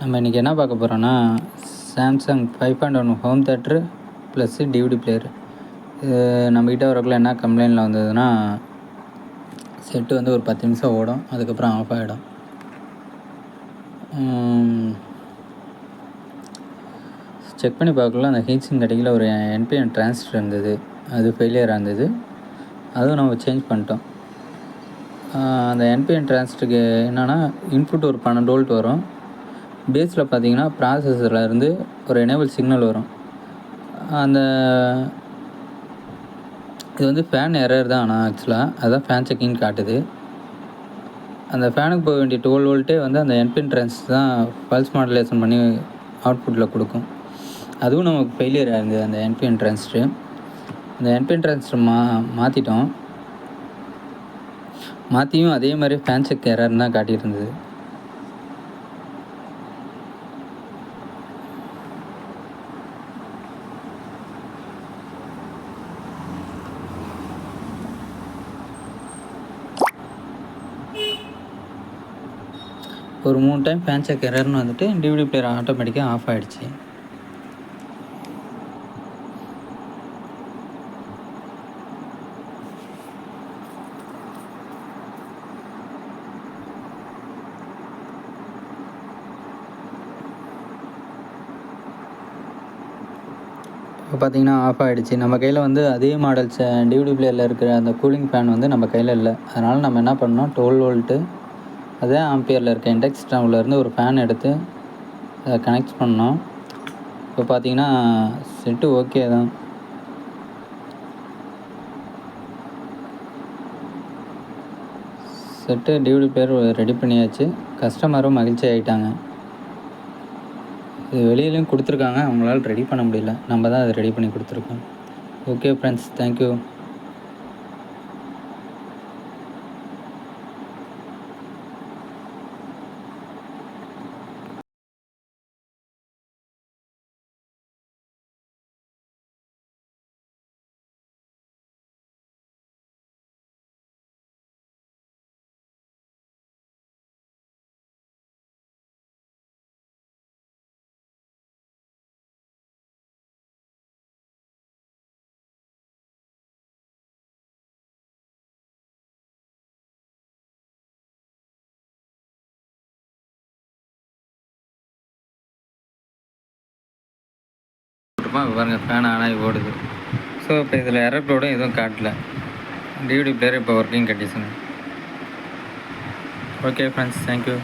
நம்ம இன்றைக்கி என்ன பார்க்க போகிறோன்னா, Samsung 5.1 home theatre plus DVD player. இது நம்மக்கிட்ட வரக்குள்ள என்ன கம்ப்ளைண்டில் வந்ததுன்னா, செட்டு வந்து ஒரு 10 நிமிஷம் ஓடும், அதுக்கப்புறம் ஆஃப் ஆகிடும். செக் பண்ணி பார்க்கல, அந்த ஹீட்ஸிங் கடையில் ஒரு என்பிஎன் டிரான்சிஸ்டர் இருந்தது, அது ஃபெயிலியராக இருந்தது. அதுவும் நம்ம சேஞ்ச் பண்ணிட்டோம். அந்த என்பிஎன் டிரான்சிஸ்டருக்கு என்னென்னா, இன்புட் ஒரு 12 வோல்ட் வரும். பேஸில் பார்த்தீங்கன்னா ப்ராசஸர்லேருந்து ஒரு எனேபிள் சிக்னல் வரும். அந்த இது வந்து ஃபேன் எரர் தான். ஆனால் ஆக்சுவலாக அதுதான் ஃபேன் செக்கிங் காட்டுது. அந்த ஃபேனுக்கு போக வேண்டிய 12 வோல்ட்டே வந்து அந்த என்பிஎன் டிரான்சிஸ்டர் தான் பல்ஸ் மாடுலேஷன் பண்ணி அவுட்புட்டில் கொடுக்கும். அதுவும் நமக்கு ஃபெயிலியர் ஆயிருந்தது அந்த என்பிஎன் டிரான்சிஸ்டர். அந்த என்பிஎன் டிரான்சிஸ்டர் மாற்றிட்டோம். மாற்றியும் அதே மாதிரி ஃபேன் செக் எரர்னு தான் காட்டிகிட்டு இருந்தது. ஒரு 3 டைம் ஃபேன் செக் எரர்னு வந்துட்டு டிவிடி பிளேயர் ஆட்டோமேட்டிக்காக ஆஃப் ஆகிடுச்சு. இப்போ பார்த்தீங்கன்னா ஆஃப் ஆகிடுச்சு. நம்ம கையில் வந்து அதே மாடல்ஸ் டிவிடி பிளேயரில் இருக்கிற அந்த கூலிங் ஃபேன் வந்து நம்ம கையில் இல்லை. அதனால் நம்ம என்ன பண்ணோம், 12 வோல்ட்டு அதே ஆம்பியரில் இருக்க இண்டக்ஸ் ஸ்டவ்லேருந்து ஒரு ஃபேன் எடுத்து அதை கனெக்ட் பண்ணோம். இப்போ பார்த்தீங்கன்னா செட்டு ஓகே தான். செட்டு டிவிடி பிளேயர் ரெடி பண்ணியாச்சு. கஸ்டமரும் மகிழ்ச்சி ஆகிட்டாங்க. இது வெளியிலையும் கொடுத்துருக்காங்க, அவங்களால ரெடி பண்ண முடியல, நம்ம தான் அதை ரெடி பண்ணி கொடுத்துருக்கோம். Okay friends, thank you. பாருங்கள், ஃபேன் ஆனால் ஓடுது. ஸோ இப்போ இதில் எரர் கோடும் எதுவும் காட்டல. டிவிடி பிளேயர் இப்போ working condition. Okay friends, thank you.